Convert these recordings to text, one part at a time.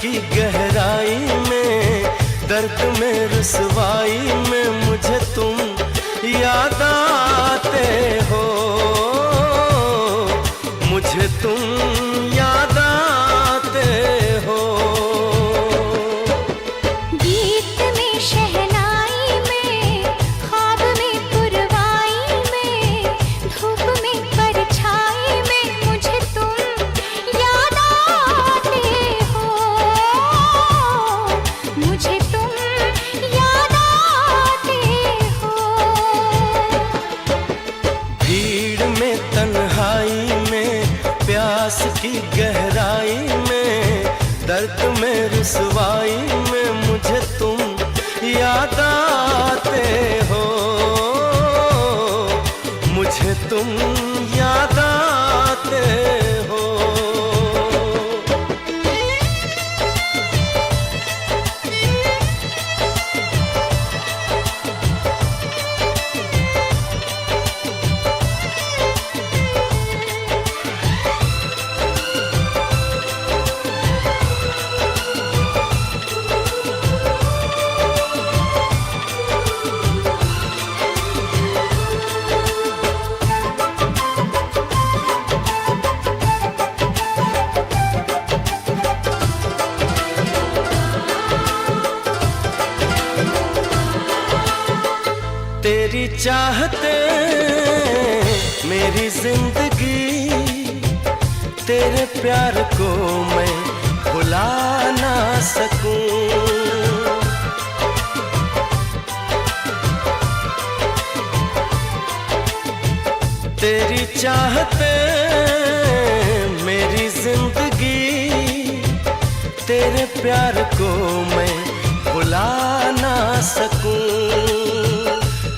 की गहराई में, दर्द में रुसवाई में मुझे तुम याद आते हो, मुझे तुम याद आते हो। गीत में शहनाई में, ख्वाब में पुरवाई में, धूप में परछाई में मुझे तुम याद आते हो, मुझे तुम याद आते हो। भीड़ में तन्हाई में, प्यास की गहराई में, दर्द में रुसवाई में मुझे तुम याद आते हो, मुझे तुम याद आते हो। तेरी चाहते मेरी जिंदगी, तेरे प्यार को मैं भुला ना सकूं। तेरी चाहते मेरी जिंदगी, तेरे प्यार को मैं भुला ना सकूं।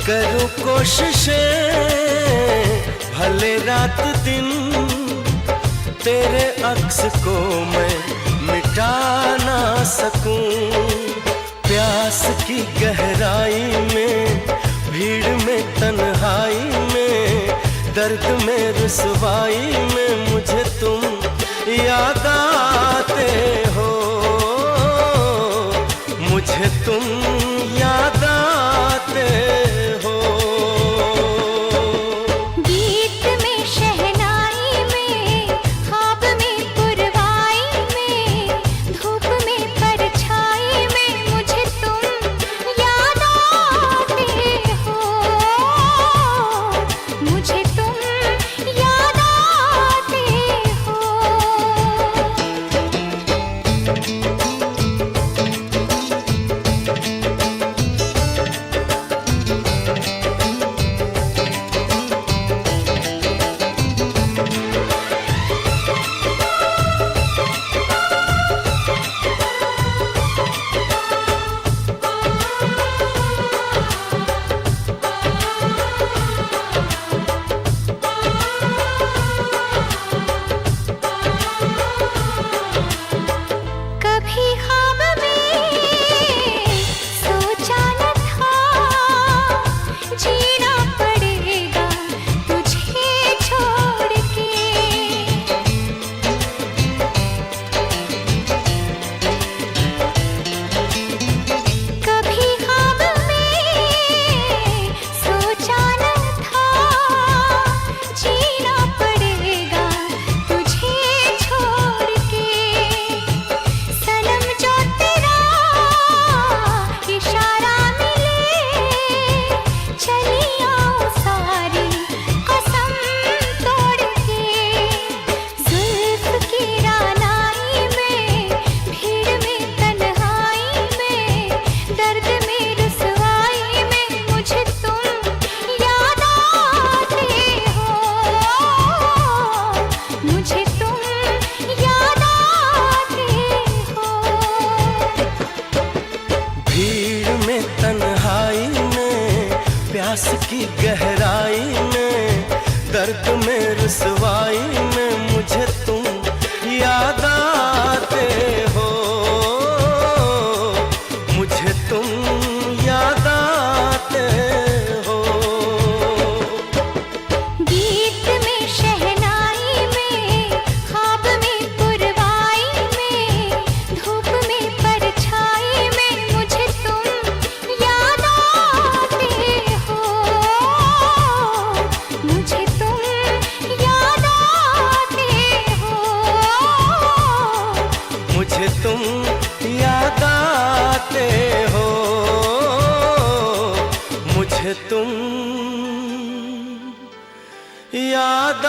करूं कोशिशें भले रात दिन, तेरे अक्स को मैं मिटा ना सकूं। प्यास की गहराई में, भीड़ में तन्हाई में, दर्द में रुसवाई में मुझे तुम याद आते हो, मुझे तुम याद आते हो। गीत में शहनाई में, ख्वाब में पुरवाई में, धूप में परछाई में मुझे तुम याद आते हो, मुझे तुम याद आते हो। कभी ख्वाब में सोचा न था, जीना पड़ेगा तुझे छोड़ के। कभी ख्वाब में सोचा न था, जीना पड़ेगा तुझे छोड़ के। सनम जो तेरा इशारा मिले, चली आऊं सारी कसम तोड़ के। जुल्फ की रानाई में, भीड़ में तन्हाई में, दर्द में रुसवाई में मुझे तुम याद आते हो, मुझे तुम याद आते हो। भीड़ में तन्हाई में, प्यास की गहराई में, दर्द में रुसवाई में मुझे तुम याद आते हो, मुझे तुम याद आते हो। गीत में शहनाई में, ख्वाब में पुरवाई में, धूप मुझे तुम याद